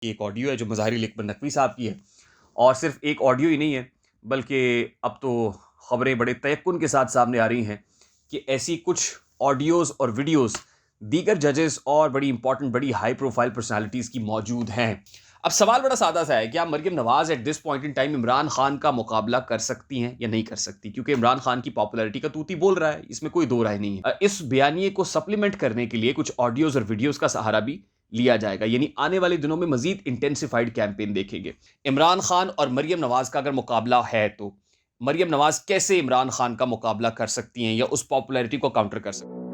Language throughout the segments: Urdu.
ایک آڈیو ہے جو مظاہر اکبر نقوی صاحب کی ہے، اور صرف ایک آڈیو ہی نہیں ہے بلکہ اب تو خبریں بڑے تیقن کے ساتھ سامنے آ رہی ہیں کہ ایسی کچھ آڈیوز اور ویڈیوز دیگر ججز اور بڑی امپورٹنٹ بڑی ہائی پروفائل پرسنالٹیز کی موجود ہیں۔ اب سوال بڑا سادہ سا ہے، کیا Maryam Nawaz at this point in time Imran Khan کا مقابلہ کر سکتی ہیں یا نہیں کر سکتی؟ کیونکہ عمران خان کی پاپولیرٹی کا توتی بول رہا ہے، اس میں کوئی دو رائے نہیں ہے۔ اس بیانیے کو سپلیمنٹ کرنے کے لیے کچھ آڈیوز اور ویڈیوز کا سہارا بھی لیا جائے گا، یعنی آنے والے دنوں میں مزید انٹینسیفائیڈ کیمپین دیکھیں گے۔ عمران خان اور مریم نواز کا اگر مقابلہ ہے تو مریم نواز کیسے عمران خان کا مقابلہ کر سکتی ہیں یا اس پاپولیرٹی کو کاؤنٹر کر سکتی ہیں؟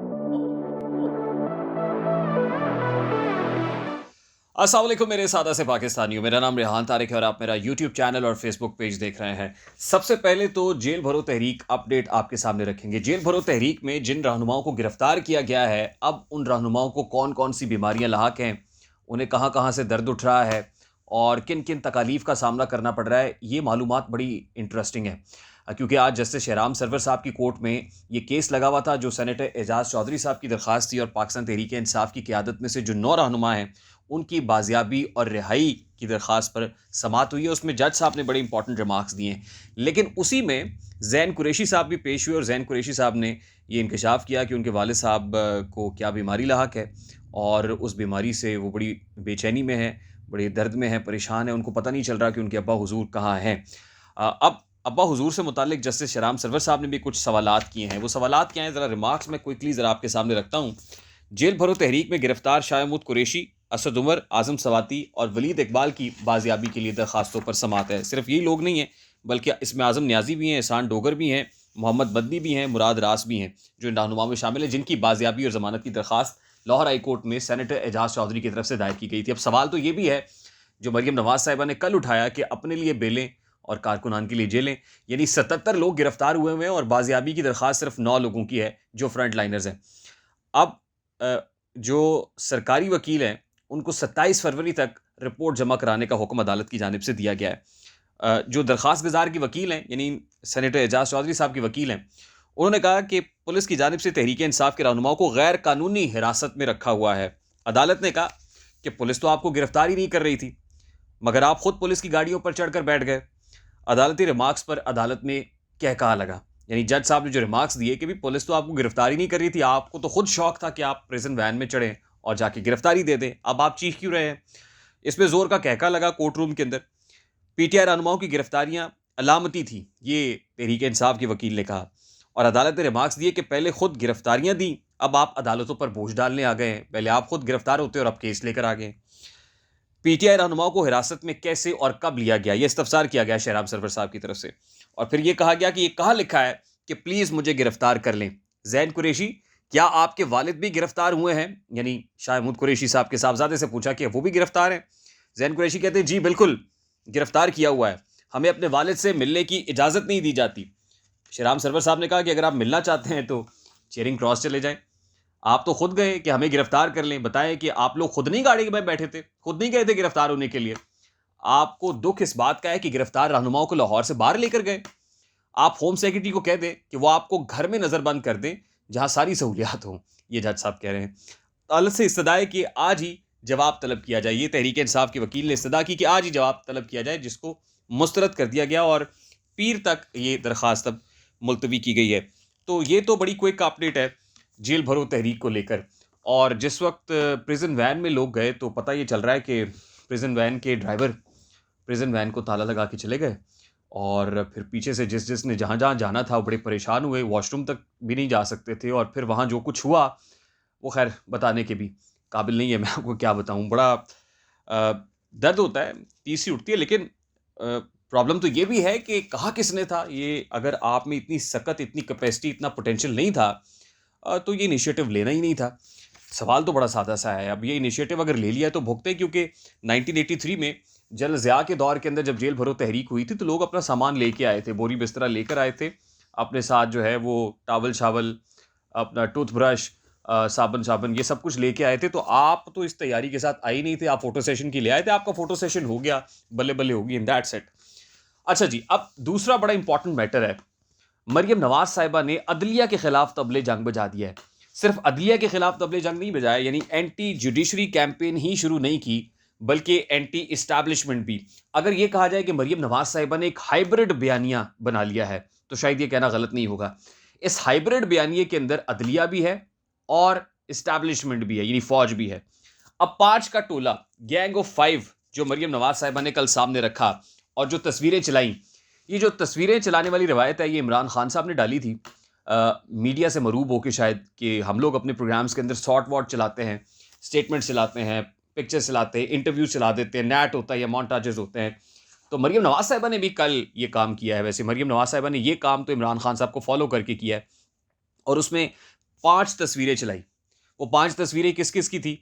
السلام علیکم میرے سادہ سے پاکستانیوں، میرا نام ریحان طارق ہے اور آپ میرا یوٹیوب چینل اور فیس بک پیج دیکھ رہے ہیں۔ سب سے پہلے تو جیل بھرو تحریک اپڈیٹ آپ کے سامنے رکھیں گے۔ جیل بھرو تحریک میں جن رہنماؤں کو گرفتار کیا گیا ہے، اب ان رہنماؤں کو کون کون سی بیماریاں لاحق ہیں، انہیں کہاں کہاں سے درد اٹھ رہا ہے اور کن کن تکالیف کا سامنا کرنا پڑ رہا ہے، یہ معلومات بڑی انٹرسٹنگ ہے، کیونکہ آج جسٹس شہرام سرور صاحب کی کورٹ میں یہ کیس لگا ہوا تھا جو سینیٹر اعجاز چودھری صاحب کی درخواست تھی، اور پاکستان تحریک انصاف کی قیادت میں سے جو 9 رہنما ہیں ان کی بازیابی اور رہائی کی درخواست پر سماعت ہوئی ہے۔ اس میں جج صاحب نے بڑے امپورٹنٹ ریمارکس دیے ہیں، لیکن اسی میں زین قریشی صاحب بھی پیش ہوئے، اور زین قریشی صاحب نے یہ انکشاف کیا کہ ان کے والد صاحب کو کیا بیماری لاحق ہے، اور اس بیماری سے وہ بڑی بے چینی میں ہے، بڑے درد میں ہے، پریشان ہے، ان کو پتہ نہیں چل رہا کہ ان کے ابا حضور کہاں ہیں۔ اب ابا حضور سے متعلق جسٹس شہرام سرور صاحب نے بھی کچھ سوالات کیے ہیں۔ وہ سوالات کیا ہیں، ذرا ریمارکس میں کوئکلی ذرا آپ کے سامنے رکھتا ہوں۔ جیل بھرو تحریک میں گرفتار شاہ محمود قریشی، اسد عمر، اعظم سواتی اور ولید اقبال کی بازیابی کے لیے درخواستوں پر سماعت ہے۔ صرف یہی لوگ نہیں ہیں بلکہ اس میں اعظم نیازی بھی ہیں، احسان ڈوگر بھی ہیں، محمد بدنی بھی ہیں، مراد راس بھی ہیں، جو ان رہنماؤں میں شامل ہیں جن کی بازیابی اور ضمانت کی درخواست لاہور ہائی کورٹ میں سینیٹر اعجاز چودھری کی طرف سے دائر کی گئی تھی۔ اب سوال تو یہ بھی ہے جو مریم نواز صاحبہ نے کل اٹھایا کہ اپنے لیے بیلیں اور کارکنان کے لیے جیلیں، یعنی 77 لوگ گرفتار ہوئے ہیں اور بازیابی کی درخواست صرف 9 لوگوں کی ہے جو فرنٹ لائنرز ہیں۔ اب جو سرکاری وکیل ہیں ان کو 27 فروری تک رپورٹ جمع کرانے کا حکم عدالت کی جانب سے دیا گیا ہے۔ جو درخواست گزار کی وکیل ہیں، یعنی سینیٹر اعجاز چودھری صاحب کی وکیل ہیں، انہوں نے کہا کہ پولیس کی جانب سے تحریک انصاف کے رہنماؤں کو غیر قانونی حراست میں رکھا ہوا ہے۔ عدالت نے کہا کہ پولیس تو آپ کو گرفتار ہی نہیں کر رہی تھی، مگر آپ خود پولیس کی گاڑیوں پر چڑھ کر بیٹھ گئے۔ عدالتی ریمارکس پر عدالت میں کہا لگا، یعنی جج صاحب نے جو ریمارکس دیے کہ بھی پولیس تو آپ کو گرفتاری نہیں کر رہی تھی، آپ کو تو خود شوق تھا کہ آپ پریزن وین میں چڑھیں اور جا کے گرفتاری دے دیں، اب آپ چیخ کیوں رہے ہیں؟ اس پہ زور کا کہکا لگا کورٹ روم کے اندر۔ پی ٹی آئی رہنماؤں کی گرفتاریاں علامتی تھی، یہ تحریک انصاف کے وکیل نے کہا، اور عدالت نے ریمارکس دیے کہ پہلے خود گرفتاریاں دیں، اب آپ عدالتوں پر بوجھ ڈالنے آ گئے ہیں، پہلے آپ خود گرفتار ہوتے اور اب کیس لے کر آ گئے۔ پی ٹی آئی رہنماؤں کو حراست میں کیسے اور کب لیا گیا، یہ استفسار کیا گیا شہرام سرور صاحب کی طرف سے، اور پھر یہ کہا گیا کہ یہ کہاں لکھا ہے کہ پلیز مجھے گرفتار کر لیں۔ زین قریشی، کیا آپ کے والد بھی گرفتار ہوئے ہیں؟ یعنی شاہ محمود قریشی صاحب کے صاحبزادے سے پوچھا کہ وہ بھی گرفتار ہیں؟ زین قریشی کہتے ہیں جی بالکل گرفتار کیا ہوا ہے، ہمیں اپنے والد سے ملنے کی اجازت نہیں دی جاتی۔ شہرام سرور صاحب نے کہا کہ اگر آپ ملنا چاہتے ہیں تو چیرنگ کراس چلے جائیں، آپ تو خود گئے کہ ہمیں گرفتار کر لیں، بتائیں کہ آپ لوگ خود نہیں گاڑی میں بیٹھے تھے، خود نہیں گئے تھے گرفتار ہونے کے لیے، آپ کو دکھ اس بات کا ہے کہ گرفتار رہنماؤں کو لاہور سے باہر لے کر گئے، آپ ہوم سیکرٹری کو کہہ دیں کہ وہ آپ کو گھر میں نظر بند کر دیں جہاں ساری سہولیات ہوں، یہ جج صاحب کہہ رہے ہیں۔ عدالت سے استدعا ہے کہ آج ہی جواب طلب کیا جائے، یہ تحریک انصاف کے وکیل نے استدعا کی کہ آج ہی جواب طلب کیا جائے، جس کو مسترد کر دیا گیا اور پیر تک یہ درخواست اب ملتوی کی گئی ہے۔ تو یہ تو بڑی کوئک اپڈیٹ ہے جیل بھرو تحریک کو لے کر، اور جس وقت پریزن وین میں لوگ گئے تو پتہ یہ چل رہا ہے کہ پریزن وین کے ڈرائیور پریزن وین کو تالا لگا کے چلے گئے، اور پھر پیچھے سے جس نے جہاں جہاں جانا تھا وہ بڑے پریشان ہوئے، واش روم تک بھی نہیں جا سکتے تھے، اور پھر وہاں جو کچھ ہوا وہ خیر بتانے کے بھی قابل نہیں ہے، میں آپ کو کیا بتاؤں، بڑا درد ہوتا ہے، تیسری اٹھتی ہے، لیکن پرابلم تو یہ بھی ہے کہ کہا کس نے تھا یہ، اگر آپ میں اتنی سکت، اتنی کیپیسٹی، اتنا پوٹینشیل نہیں تھا تو یہ انیشیٹو لینا ہی نہیں تھا۔ سوال تو بڑا سادہ سا ہے، اب یہ انیشیٹو اگر لے لیا تو بھگتے، کیونکہ 1983 میں جنرل ضیاء کے دور کے اندر جب جیل بھرو تحریک ہوئی تھی تو لوگ اپنا سامان لے کے آئے تھے، بوری بسترا لے کر آئے تھے، اپنے ساتھ جو ہے وہ ٹاول شاول، اپنا ٹوتھ برش، صابن یہ سب کچھ لے کے آئے تھے، تو آپ تو اس تیاری کے ساتھ آئے نہیں تھے، آپ فوٹو سیشن کی لے آئے تھے، آپ کا فوٹو سیشن ہو گیا، بلے بلے ہو گئی، اینڈ دیٹس اٹ۔ اچھا جی، اب دوسرا بڑا امپورٹنٹ میٹر ہے، مریم نواز صاحبہ نے عدلیہ کے خلاف طبلِ جنگ بجا دیا ہے۔ صرف عدلیہ کے خلاف طبلِ جنگ نہیں بجایا، یعنی اینٹی جوڈیشری کیمپین ہی شروع نہیں کی بلکہ اینٹی اسٹیبلشمنٹ بھی. اگر یہ کہا جائے کہ مریم نواز صاحبہ نے ایک ہائبرڈ بیانیہ بنا لیا ہے تو شاید یہ کہنا غلط نہیں ہوگا. اس ہائبرڈ بیانیے کے اندر عدلیہ بھی ہے اور اسٹیبلشمنٹ بھی ہے، یعنی فوج بھی ہے. اب 5 کا ٹولہ، گینگ آف 5 جو مریم نواز صاحبہ نے کل سامنے رکھا اور جو تصویریں چلائیں، یہ جو تصویریں چلانے والی روایت ہے یہ عمران خان صاحب نے ڈالی تھی میڈیا سے مروب ہو کے، شاید کہ ہم لوگ اپنے پروگرامز کے اندر شارٹ واٹ چلاتے ہیں، اسٹیٹمنٹ چلاتے ہیں، پکچر چلاتے ہیں، انٹرویو چلا دیتے ہیں، نیٹ ہوتا ہے یا مونٹاجز ہوتے ہیں. تو مریم نواز صاحبہ نے بھی کل یہ کام کیا ہے. ویسے مریم نواز صاحبہ نے یہ کام تو عمران خان صاحب کو فالو کر کے کیا ہے اور اس میں 5 تصویریں چلائی. وہ 5 تصویریں کس کس کی تھی؟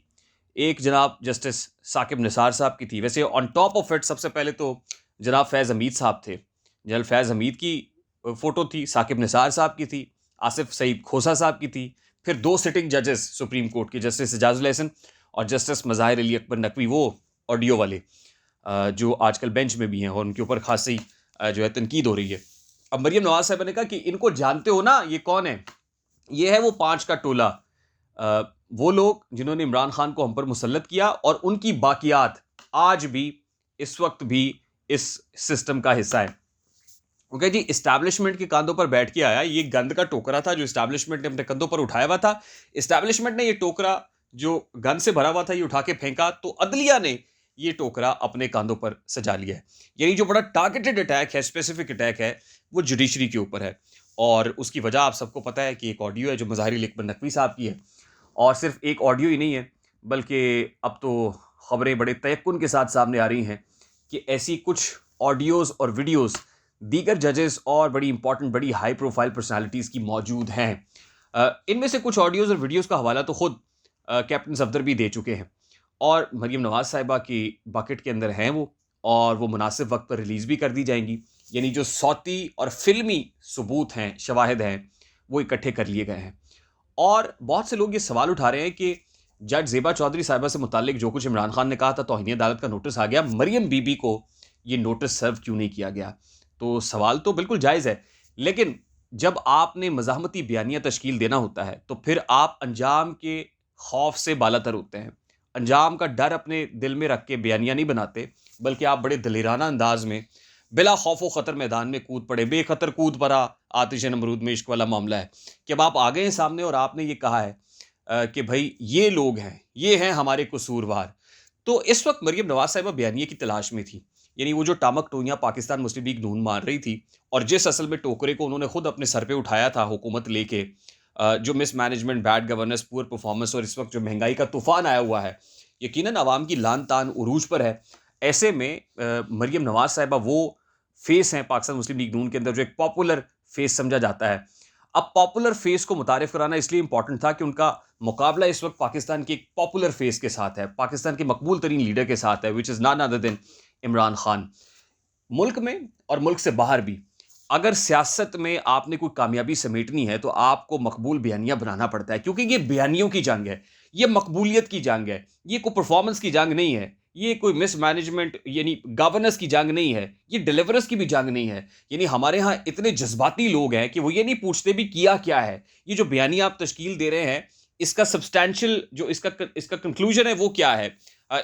ایک جناب جسٹس ثاقب نثار صاحب کی تھی. ویسے آن ٹاپ آف اٹ سب سے پہلے تو جناب فیض حمید صاحب تھے. جنرل فیض حمید کی فوٹو تھی، ثاقب نثار صاحب کی تھی، آصف سعید کھوسا صاحب کی تھی. پھر 2 سٹنگ ججز سپریم کورٹ کے، جسٹس اعجاز الحسن اور جسٹس مظاہر علی اکبر نقوی، وہ آڈیو والے جو آج کل بینچ میں بھی ہیں اور ان کے اوپر خاصی جو ہے تنقید ہو رہی ہے. اب مریم نواز صاحبہ نے کہا کہ ان کو جانتے ہو نا، یہ کون ہے؟ یہ ہے وہ 5 کا ٹولہ، وہ لوگ جنہوں نے عمران خان کو ہم پر مسلط کیا اور ان کی باقیات آج بھی اس وقت بھی اس سسٹم کا حصہ ہے. اوکے جی، اسٹیبلشمنٹ کے کاندھوں پر بیٹھ کے آیا. یہ گند کا ٹوکرا تھا جو اسٹیبلشمنٹ نے اپنے کندھوں پر اٹھایا ہوا تھا. اسٹیبلشمنٹ نے یہ ٹوکرا جو گند سے بھرا ہوا تھا یہ اٹھا کے پھینکا، تو عدلیہ نے یہ ٹوکرا اپنے کاندھوں پر سجا لیا ہے. یعنی جو بڑا ٹارگیٹڈ اٹیک ہے، اسپیسیفک اٹیک ہے، وہ جوڈیشری کے اوپر ہے. اور اس کی وجہ آپ سب کو پتہ ہے کہ ایک آڈیو ہے جو مظاہر علی اکبر نقوی صاحب کی ہے. اور صرف ایک آڈیو ہی نہیں ہے، بلکہ اب تو خبریں بڑے تیقن کے ساتھ سامنے آ رہی ہیں کہ ایسی کچھ آڈیوز اور ویڈیوز دیگر ججز اور بڑی امپورٹنٹ، بڑی ہائی پروفائل پرسنالٹیز کی موجود ہیں. ان میں سے کچھ آڈیوز اور ویڈیوز کا حوالہ تو خود کیپٹن صفدر بھی دے چکے ہیں اور مریم نواز صاحبہ کی باکٹ کے اندر ہیں وہ، اور وہ مناسب وقت پر ریلیز بھی کر دی جائیں گی. یعنی جو صوتی اور فلمی ثبوت ہیں، شواہد ہیں، وہ اکٹھے کر لیے گئے ہیں. اور بہت سے لوگ یہ سوال اٹھا رہے ہیں کہ جج زیبا چودھری صاحبہ سے متعلق جو کچھ عمران خان نے کہا تھا توہین عدالت کا نوٹس آ گیا، مریم بی بی کو یہ نوٹس سرو کیوں نہیں کیا گیا؟ تو سوال تو بالکل جائز ہے، لیکن جب آپ نے مزاحمتی بیانیہ تشکیل دینا ہوتا ہے تو پھر آپ انجام کے خوف سے بالاتر ہوتے ہیں. انجام کا ڈر اپنے دل میں رکھ کے بیانیہ نہیں بناتے، بلکہ آپ بڑے دلیرانہ انداز میں بلا خوف و خطر میدان میں کود پڑے. بے خطر کود پڑا آتش نمرود میں عشق والا معاملہ ہے کہ اب آپ آگے ہیں سامنے اور آپ نے یہ کہا ہے کہ بھائی یہ لوگ ہیں، یہ ہیں ہمارے قصوروار. تو اس وقت مریم نواز صاحبہ بیانیے کی تلاش میں تھی. یعنی وہ جو ٹامک ٹوئیاں پاکستان مسلم لیگ نون مار رہی تھی اور جس اصل میں ٹوکرے کو انہوں نے خود اپنے سر پہ اٹھایا تھا حکومت لے کے، جو مس management, bad governance, poor performance اور اس وقت جو مہنگائی کا طوفان آیا ہوا ہے، یقیناً عوام کی لان تان عروج پر ہے. ایسے میں مریم نواز صاحبہ وہ فیس ہیں پاکستان مسلم لیگ نون کے اندر جو ایک پاپولر فیس سمجھا جاتا ہے. اب پاپولر فیس کو متعارف کرانا اس لیے امپورٹنٹ تھا کہ ان کا مقابلہ اس وقت پاکستان کے ایک پاپولر فیس کے ساتھ ہے، پاکستان کے مقبول ترین لیڈر کے ساتھ ہے، which is none other than Imran Khan. ملک میں اور ملک سے باہر بھی اگر سیاست میں آپ نے کوئی کامیابی سمیٹنی ہے تو آپ کو مقبول بیانیہ بنانا پڑتا ہے، کیونکہ یہ بیانیوں کی جنگ ہے، یہ مقبولیت کی جنگ ہے، یہ کوئی پرفارمنس کی جنگ نہیں ہے، یہ کوئی مس مینجمنٹ یعنی گورننس کی جنگ نہیں ہے، یہ ڈیلیورنس کی بھی جنگ نہیں ہے. یعنی ہمارے ہاں اتنے جذباتی لوگ ہیں کہ وہ یہ نہیں پوچھتے بھی کیا ہے. یہ جو بیانیہ آپ تشکیل دے رہے ہیں اس کا سبسٹینشل جو اس کا کنکلوژن ہے وہ کیا ہے،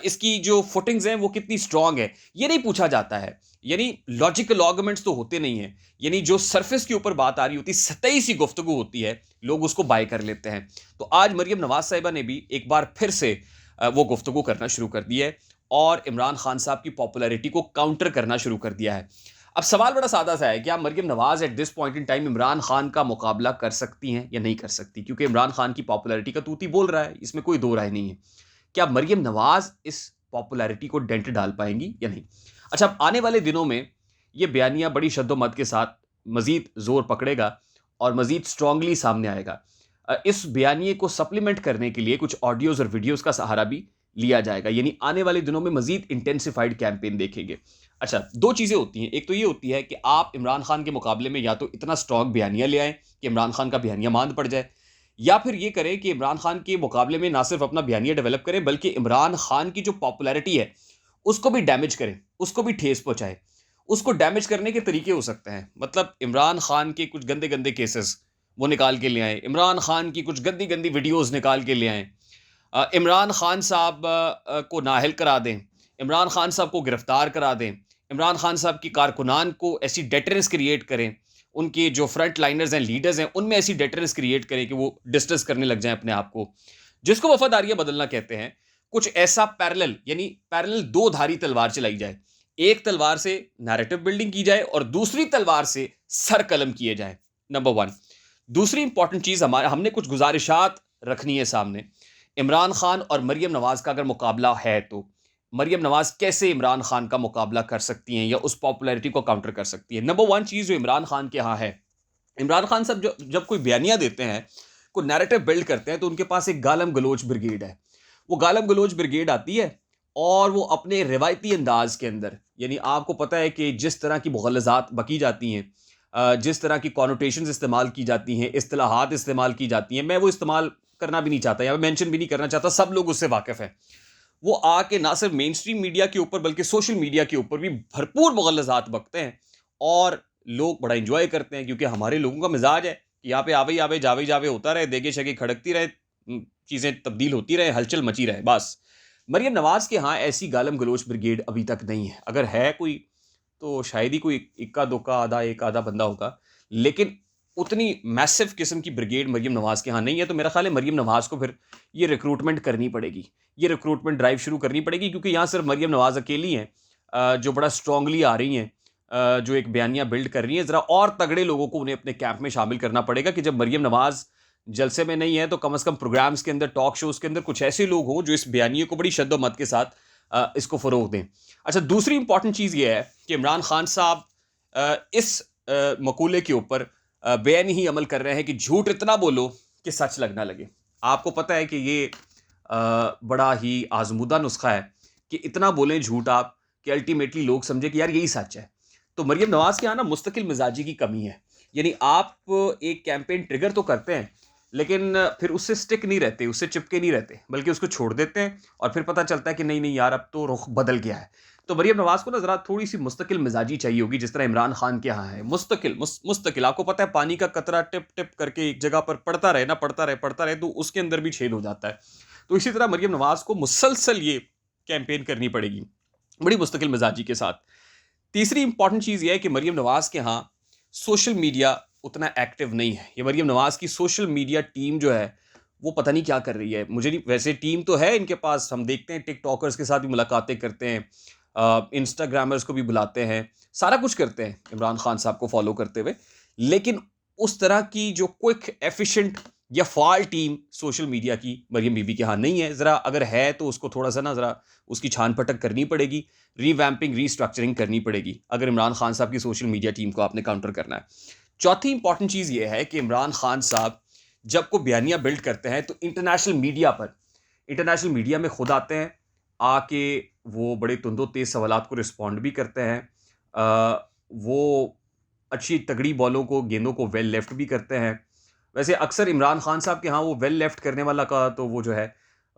اس کی جو فوٹنگز ہیں وہ کتنی سٹرونگ ہے، یہ نہیں پوچھا جاتا ہے. یعنی لاجیکل آرگومنٹس تو ہوتے نہیں ہیں، یعنی جو سرفیس کے اوپر بات آ رہی ہوتی، سطحی سی گفتگو ہوتی ہے، لوگ اس کو بائی کر لیتے ہیں. تو آج مریم نواز صاحبہ نے بھی ایک بار پھر سے وہ گفتگو کرنا شروع کر دی ہے اور عمران خان صاحب کی پاپولیرٹی کو کاؤنٹر کرنا شروع کر دیا ہے. اب سوال بڑا سادہ سا ہے، کیا Maryam Nawaz at this point in time Imran Khan کا مقابلہ کر سکتی ہیں یا نہیں کر سکتی؟ کیونکہ عمران خان کی پاپولیرٹی کا توتی بول رہا ہے، اس میں کوئی دو رائے نہیں ہے. کیا مریم نواز اس پاپولیرٹی کو ڈینٹ ڈال پائیں گی یا نہیں؟ اچھا، اب آنے والے دنوں میں یہ بیانیہ بڑی شد و مد کے ساتھ مزید زور پکڑے گا اور مزید سٹرونگلی سامنے آئے گا. اس بیانیے کو سپلیمنٹ کرنے کے لیے کچھ آڈیوز اور ویڈیوز کا سہارا بھی لیا جائے گا. یعنی آنے والے دنوں میں مزید انٹینسیفائڈ کیمپین دیکھیں گے. اچھا، 2 چیزیں ہوتی ہیں. ایک تو یہ ہوتی ہے کہ آپ عمران خان کے مقابلے میں یا تو اتنا سٹرونگ بیانیہ لے آئیں کہ عمران خان کا بیانیہ ماند پڑ جائے، یا پھر یہ کریں کہ عمران خان کے مقابلے میں نہ صرف اپنا بیانیہ ڈیولپ کریں بلکہ عمران خان کی جو پاپولیرٹی ہے اس کو بھی ڈیمیج کریں، اس کو بھی ٹھیس پہنچائیں. اس کو ڈیمیج کرنے کے طریقے ہو سکتے ہیں، مطلب عمران خان کے کچھ گندے گندے کیسز وہ نکال کے لے آئیں، عمران خان کی کچھ گندی ویڈیوز نکال کے لے آئیں، عمران خان صاحب کو نااہل کرا دیں، عمران خان صاحب کو گرفتار کرا دیں، عمران خان صاحب کی کارکنان کو ایسی ڈیٹرنس کریٹ کریں، ان کے جو فرنٹ لائنرز ہیں، لیڈرز ہیں، ان میں ایسی ڈیٹرنس کریٹ کریں کہ وہ ڈسٹرس کرنے لگ جائیں اپنے آپ کو، جس کو وفاداریہ بدلنا کہتے ہیں. کچھ ایسا پیرلل، یعنی پیرلل دو دھاری تلوار چلائی جائے، ایک تلوار سے نیریٹو بلڈنگ کی جائے اور دوسری تلوار سے سر قلم کیے جائیں. Number one. دوسری امپورٹنٹ چیز، ہم نے کچھ گزارشات رکھنی ہے سامنے. عمران خان اور مریم نواز کا اگر مقابلہ ہے تو مریم نواز کیسے عمران خان کا مقابلہ کر سکتی ہیں یا اس پاپولیرٹی کو کاؤنٹر کر سکتی ہے؟ نمبر ون چیز جو عمران خان کے ہاں ہے، عمران خان صاحب جب کوئی بیانیہ دیتے ہیں، کوئی نیریٹو بلڈ کرتے ہیں، تو ان کے پاس ایک گالم گلوچ بریگیڈ ہے. وہ گالم گلوچ بریگیڈ آتی ہے اور وہ اپنے روایتی انداز کے اندر، یعنی آپ کو پتہ ہے کہ جس طرح کی مغلظات بکی جاتی ہیں، جس طرح کی کانوٹیشنز استعمال کی جاتی ہیں، اصطلاحات استعمال کی جاتی ہیں، میں وہ استعمال کرنا بھی نہیں چاہتا یا مینشن بھی نہیں کرنا چاہتا، سب لوگ اس سے واقف ہیں. وہ آ کے نہ صرف مین سٹریم میڈیا کے اوپر بلکہ سوشل میڈیا کے اوپر بھی بھرپور مغلظات بکتے ہیں اور لوگ بڑا انجوائے کرتے ہیں، کیونکہ ہمارے لوگوں کا مزاج ہے کہ یہاں پہ آوے آوے جاوے جاوے ہوتا رہے، دیگے شگے کھڑکتی رہے، چیزیں تبدیل ہوتی رہے، ہلچل مچی رہے. بس مریم نواز کے ہاں ایسی گالم گلوچ بریگیڈ ابھی تک نہیں ہے. اگر ہے کوئی تو شاید ہی کوئی اکا دکا ایک آدھا بندہ ہوگا، لیکن اتنی میسو قسم کی بریگیڈ مریم نواز کے ہاں نہیں ہے. تو میرا خیال ہے مریم نواز کو پھر یہ ریکروٹمنٹ کرنی پڑے گی، یہ ریکروٹمنٹ ڈرائیو شروع کرنی پڑے گی، کیونکہ یہاں صرف مریم نواز اکیلی ہیں جو بڑا اسٹرانگلی آ رہی ہیں، جو ایک بیانیہ بلڈ کر رہی ہیں. ذرا اور تگڑے لوگوں کو انہیں اپنے کیمپ میں شامل کرنا پڑے گا کہ جب مریم نواز جلسے میں نہیں ہے تو کم از کم پروگرامز کے اندر، ٹاک شوز کے اندر کچھ ایسے لوگ ہوں جو اس بیانیے کو بڑی شد و مت کے ساتھ اس کو فروغ دیں. اچھا، دوسری امپورٹنٹ چیز یہ ہے کہ عمران خان صاحب اس مقولے کے اوپر بے نہیں عمل کر رہے ہیں کہ جھوٹ اتنا بولو کہ سچ لگنا لگے. آپ کو پتہ ہے کہ یہ بڑا ہی آزمودہ نسخہ ہے کہ اتنا بولیں جھوٹ آپ کہ الٹیمیٹلی لوگ سمجھے کہ یار یہی سچ ہے. تو مریم نواز کے یہاں نا مستقل مزاجی کی کمی ہے، یعنی آپ ایک کیمپین ٹریگر تو کرتے ہیں لیکن پھر اس سے سٹک نہیں رہتے، اس سے چپکے نہیں رہتے، بلکہ اس کو چھوڑ دیتے ہیں اور پھر پتہ چلتا ہے کہ نہیں یار اب تو رخ بدل گیا ہے. تو مریم نواز کو نا ذرا تھوڑی سی مستقل مزاجی چاہیے ہوگی، جس طرح عمران خان کے یہاں ہے مستقل. آپ کو پتہ ہے پانی کا قطرہ ٹپ ٹپ کر کے ایک جگہ پر پڑتا رہے تو اس کے اندر بھی چھید ہو جاتا ہے. تو اسی طرح مریم نواز کو مسلسل یہ کیمپین کرنی پڑے گی بڑی مستقل مزاجی کے ساتھ. تیسری امپورٹنٹ چیز یہ ہے کہ مریم نواز کے ہاں سوشل میڈیا اتنا ایکٹیو نہیں ہے. یہ مریم نواز کی سوشل میڈیا ٹیم جو ہے وہ پتہ نہیں کیا کر رہی ہے. مجھے نہیں، ویسے ٹیم تو ہے ان کے پاس، ہم دیکھتے ہیں ٹک ٹاکرز کے ساتھ بھی ملاقاتیں کرتے ہیں، انسٹاگرامرز کو بھی بلاتے ہیں، سارا کچھ کرتے ہیں عمران خان صاحب کو فالو کرتے ہوئے، لیکن اس طرح کی جو کوئک ایفیشینٹ یا فعال ٹیم سوشل میڈیا کی مریم بی بی کے ہاں نہیں ہے. ذرا اگر ہے تو اس کو تھوڑا سا نا ذرا اس کی چھان پٹک کرنی پڑے گی، ری ویمپنگ، ری اسٹرکچرنگ کرنی پڑے گی اگر عمران خان صاحب کی سوشل میڈیا ٹیم کو آپ نے کاؤنٹر کرنا ہے. چوتھی امپورٹنٹ چیز یہ ہے کہ عمران خان صاحب جب کو بیانیہ بلڈ کرتے ہیں تو انٹرنیشنل میڈیا میں خود آتے ہیں، آ کے وہ بڑے تند و تیز سوالات کو رسپونڈ بھی کرتے ہیں، وہ اچھی تگڑی بالوں کو، گیندوں کو ویل لیفٹ بھی کرتے ہیں. ویسے اکثر عمران خان صاحب کے ہاں وہ ویل لیفٹ کرنے والا کا تو وہ جو ہے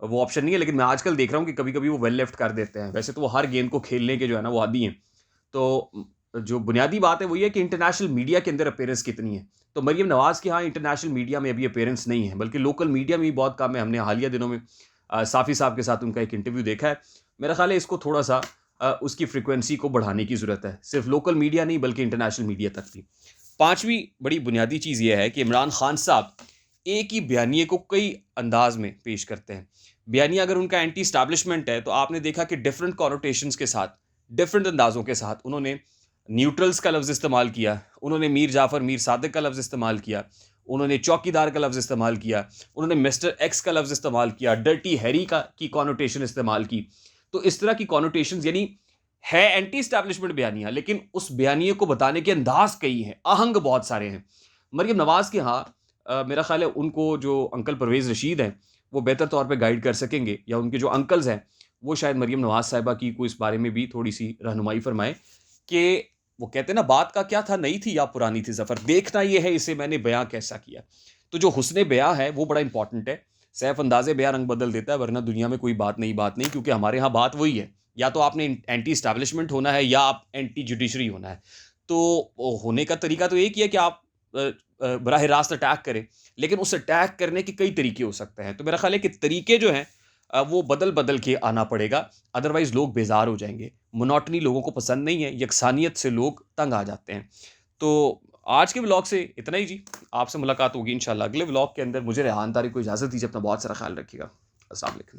وہ آپشن نہیں ہے، لیکن میں آج کل دیکھ رہا ہوں کہ کبھی کبھی وہ ویل لیفٹ کر دیتے ہیں. ویسے تو وہ ہر گیند کو کھیلنے کے جو ہے نا وہ عادی ہیں. تو جو بنیادی بات ہے وہ یہ کہ انٹرنیشنل میڈیا کے اندر اپیرنس کتنی ہے. تو مریم نواز کے ہاں انٹرنیشنل میڈیا میں ابھی اپیرنس نہیں ہے، بلکہ لوکل میڈیا میں بھی بہت کم ہے. ہم نے حالیہ دنوں میں صافی صاحب کے ساتھ ان کا ایک انٹرویو دیکھا ہے. میرا خیال ہے اس کو تھوڑا سا اس کی فریکوینسی کو بڑھانے کی ضرورت ہے، صرف لوکل میڈیا نہیں بلکہ انٹرنیشنل میڈیا تک بھی. پانچویں بڑی بنیادی چیز یہ ہے کہ عمران خان صاحب ایک ہی بیانیے کو کئی انداز میں پیش کرتے ہیں. بیانیہ اگر ان کا اینٹی اسٹیبلشمنٹ ہے تو آپ نے دیکھا کہ ڈفرنٹ کانوٹیشنز کے ساتھ، ڈفرنٹ اندازوں کے ساتھ انہوں نے نیوٹرلز کا لفظ استعمال کیا، انہوں نے میر جعفر میر صادق کا لفظ استعمال کیا، انہوں نے چوکیدار کا لفظ استعمال کیا، انہوں نے مسٹر ایکس کا لفظ استعمال کیا، ڈرٹی ہیری کی کانوٹیشن استعمال کی. تو اس طرح کی کانوٹیشنز، یعنی ہے اینٹی اسٹیبلشمنٹ بیانیہ لیکن اس بیانیے کو بتانے کے انداز کئی ہیں، آہنگ بہت سارے ہیں. مریم نواز کے ہاں میرا خیال ہے ان کو جو انکل پرویز رشید ہیں وہ بہتر طور پہ گائیڈ کر سکیں گے، یا ان کے جو انکلز ہیں وہ شاید مریم نواز صاحبہ کی کو اس بارے میں بھی تھوڑی سی رہنمائی فرمائیں کہ وہ کہتے ہیں نا بات کا کیا تھا، نئی تھی یا پرانی تھی ظفر، دیکھنا یہ ہے اسے میں نے بیاں کیسا کیا. تو جو حسن بیاں ہے وہ بڑا امپورٹنٹ ہے. سیف انداز بیاں رنگ بدل دیتا ہے، ورنہ دنیا میں کوئی بات نہیں، کیونکہ ہمارے ہاں بات وہی ہے، یا تو آپ نے اینٹی اسٹیبلشمنٹ ہونا ہے یا آپ اینٹی جوڈیشری ہونا ہے. تو ہونے کا طریقہ تو ایک ہی ہے کہ آپ براہ راست اٹیک کریں، لیکن اس اٹیک کرنے کے کئی طریقے ہو سکتے ہیں. تو میرا خیال ہے کہ طریقے جو ہیں وہ بدل بدل کے آنا پڑے گا، ادروائز لوگ بیزار ہو جائیں گے. مونوٹنی لوگوں کو پسند نہیں ہے، یکسانیت سے لوگ تنگ آ جاتے ہیں. تو آج کے ولاگ سے اتنا ہی جی. آپ سے ملاقات ہوگی انشاءاللہ اگلے ولاگ کے اندر. مجھے ریحان طارق کو اجازت دیجیے، اپنا بہت سارا خیال رکھیے گا. السلام علیکم.